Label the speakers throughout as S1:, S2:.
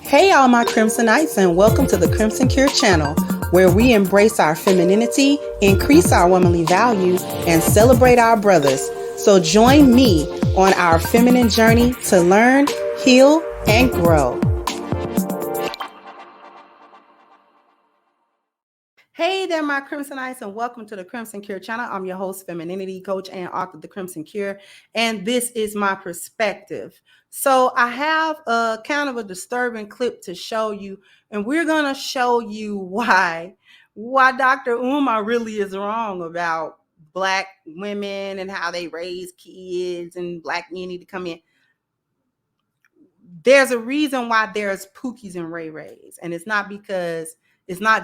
S1: Hey, all my Crimsonites, and welcome to the Crimson Cure channel, where we embrace our femininity, increase our womanly values, and celebrate our brothers. So join me on our feminine journey to learn, heal, and grow. Hey there, my Crimsonites, and welcome to the Crimson Cure channel. I'm your host, femininity coach, and author of The Crimson Cure, and this is my perspective. So I have a kind of a disturbing clip to show you, and we're going to show you why Dr. Umar really is wrong about Black women and how they raise kids and Black men need to come in. There's a reason why there's Pookies and Ray Rays, and it's not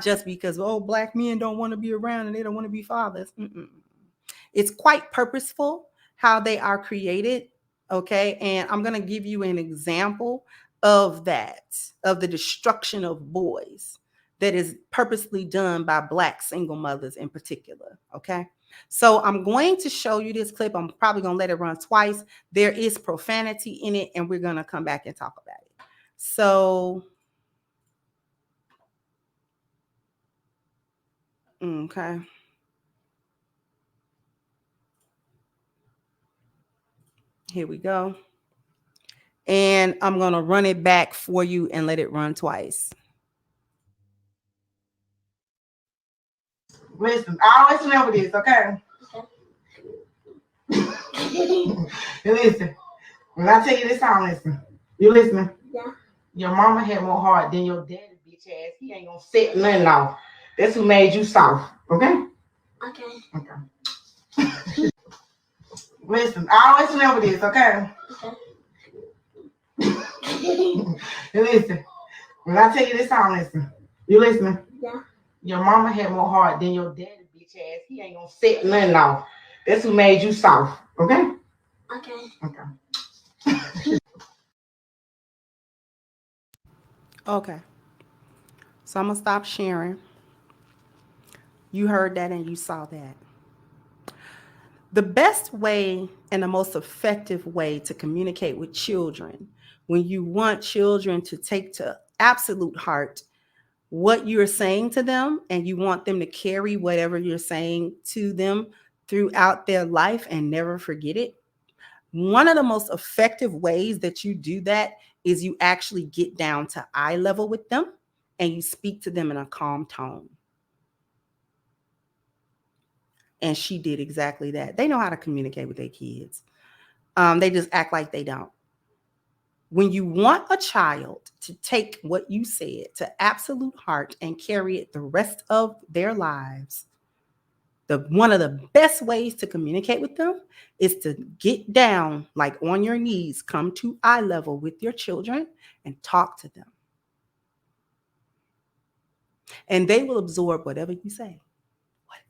S1: just because, oh, Black men don't want to be around and they don't want to be fathers. It's quite purposeful how they are created, okay? And I'm going to give you an example of that, of the destruction of boys that is purposely done by Black single mothers in particular, okay? So I'm going to show you this clip. I'm probably going to let it run twice. There is profanity in it, and we're going to come back and talk about it. So, okay. Here we go. And I'm going to run it back for you and let it run twice.
S2: Listen, I always remember this, okay? Listen, when I tell you this song, listen. You listening?
S3: Yeah.
S2: Your mama had more heart than your daddy, bitch ass. He ain't gonna set nothing off. That's who made you soft, okay? Okay. Listen, I always remember this, okay? Listen, when I tell you this song, listen. You listening?
S3: Yeah.
S2: Your mama had more heart than your daddy, bitch ass. He ain't gonna set nothing off. That's who made you soft, okay? Okay.
S1: Okay. So I'm going to stop sharing. You heard that and you saw that. The best way and the most effective way to communicate with children when you want children to take to absolute heart what you're saying to them and you want them to carry whatever you're saying to them throughout their life and never forget it, one of the most effective ways that you do that is you actually get down to eye level with them and you speak to them in a calm tone. And she did exactly that. They know how to communicate with their kids. They just act like they don't. When you want a child to take what you said to absolute heart and carry it the rest of their lives, one of the best ways to communicate with them is to get down, like on your knees, come to eye level with your children and talk to them. And they will absorb whatever you say.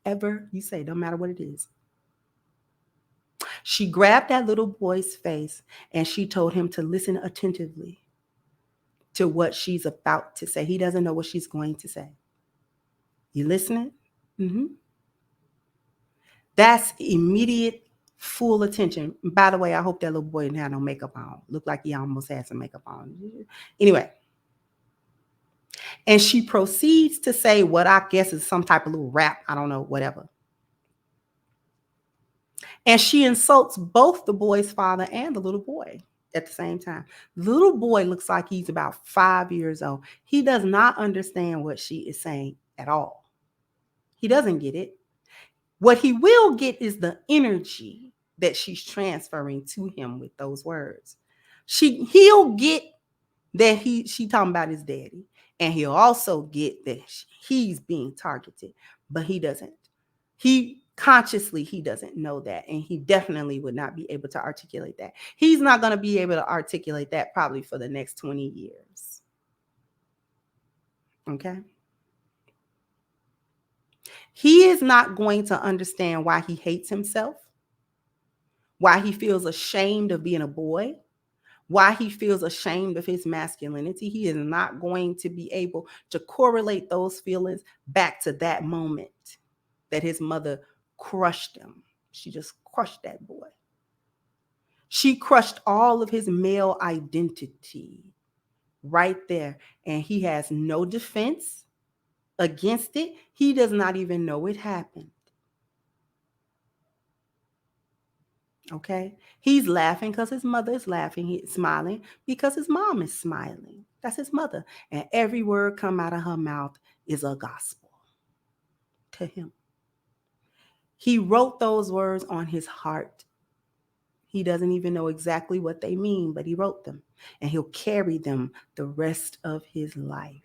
S1: Whatever you say, no matter what it is. She grabbed that little boy's face and she told him to listen attentively to what she's about to say. He doesn't know what she's going to say. You listening? Mm-hmm. That's immediate full attention. By the way, I hope that little boy didn't have no makeup on. Looked like he almost had some makeup on. Anyway. And she proceeds to say what I guess is some type of little rap. I don't know, whatever. And she insults both the boy's father and the little boy at the same time. The little boy looks like he's about 5 years old. He does not understand what she is saying at all. He doesn't get it. What he will get is the energy that she's transferring to him with those words. He'll get that she talking about his daddy, and he'll also get that he's being targeted, but he doesn't. He doesn't know that, and he definitely would not be able to articulate that. He's not going to be able to articulate that probably for the next 20 years. Okay? He is not going to understand why he hates himself, why he feels ashamed of being a boy, why he feels ashamed of his masculinity. He is not going to be able to correlate those feelings back to that moment that his mother crushed him. She just crushed that boy. She crushed all of his male identity right there. And he has no defense against it. He does not even know it happened. Okay? He's laughing because his mother is laughing. He's smiling because his mom is smiling. That's his mother. And every word come out of her mouth is a gospel to him. He wrote those words on his heart. He doesn't even know exactly what they mean, but he wrote them. And he'll carry them the rest of his life.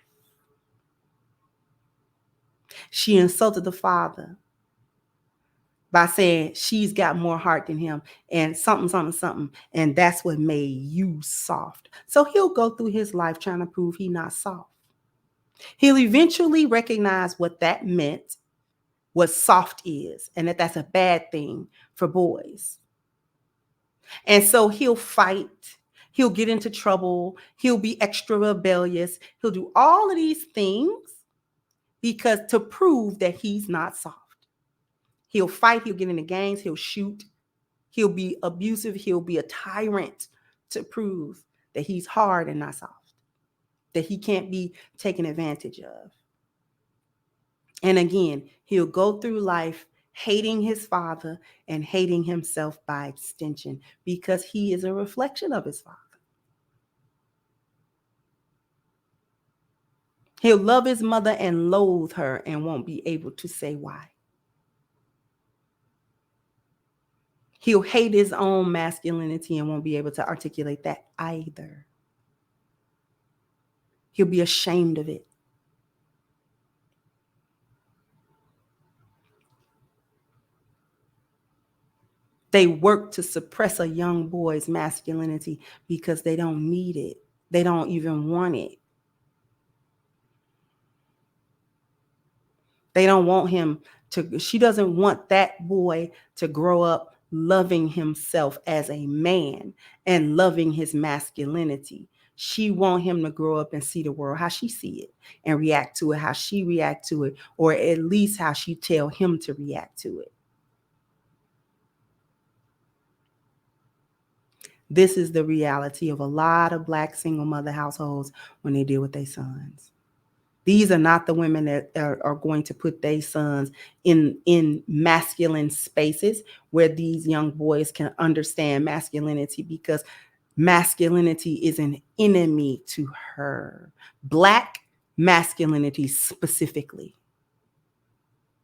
S1: She insulted the father by saying she's got more heart than him and something, something, something. And that's what made you soft. So he'll go through his life trying to prove he's not soft. He'll eventually recognize what that meant, what soft is, and that that's a bad thing for boys. And so he'll fight. He'll get into trouble. He'll be extra rebellious. He'll do all of these things because to prove that he's not soft. He'll fight. He'll get into gangs. He'll shoot. He'll be abusive. He'll be a tyrant to prove that he's hard and not soft, that he can't be taken advantage of. And again, he'll go through life hating his father and hating himself by extension because he is a reflection of his father. He'll love his mother and loathe her and won't be able to say why. He'll hate his own masculinity and won't be able to articulate that either. He'll be ashamed of it. They work to suppress a young boy's masculinity because they don't need it. They don't even want it. They don't want him to, she doesn't want that boy to grow up loving himself as a man and loving his masculinity. She want him to grow up and see the world how she see it and react to it how she react to it, or at least how she tell him to react to it. This is the reality of a lot of Black single mother households when they deal with their sons. These are not the women that are going to put their sons in masculine spaces where these young boys can understand masculinity, because masculinity is an enemy to her. Black masculinity specifically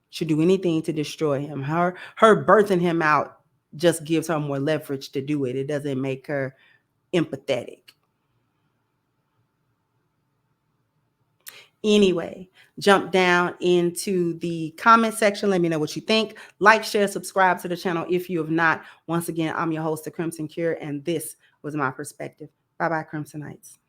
S1: should do anything to destroy him. Her birthing him out just gives her more leverage to do it. It doesn't make her empathetic. Anyway, jump down into the comment section. Let me know what you think. Like, share, subscribe to the channel if you have not. Once again, I'm your host, The Crimson Cure, and this was my perspective. Bye-bye, Crimsonites.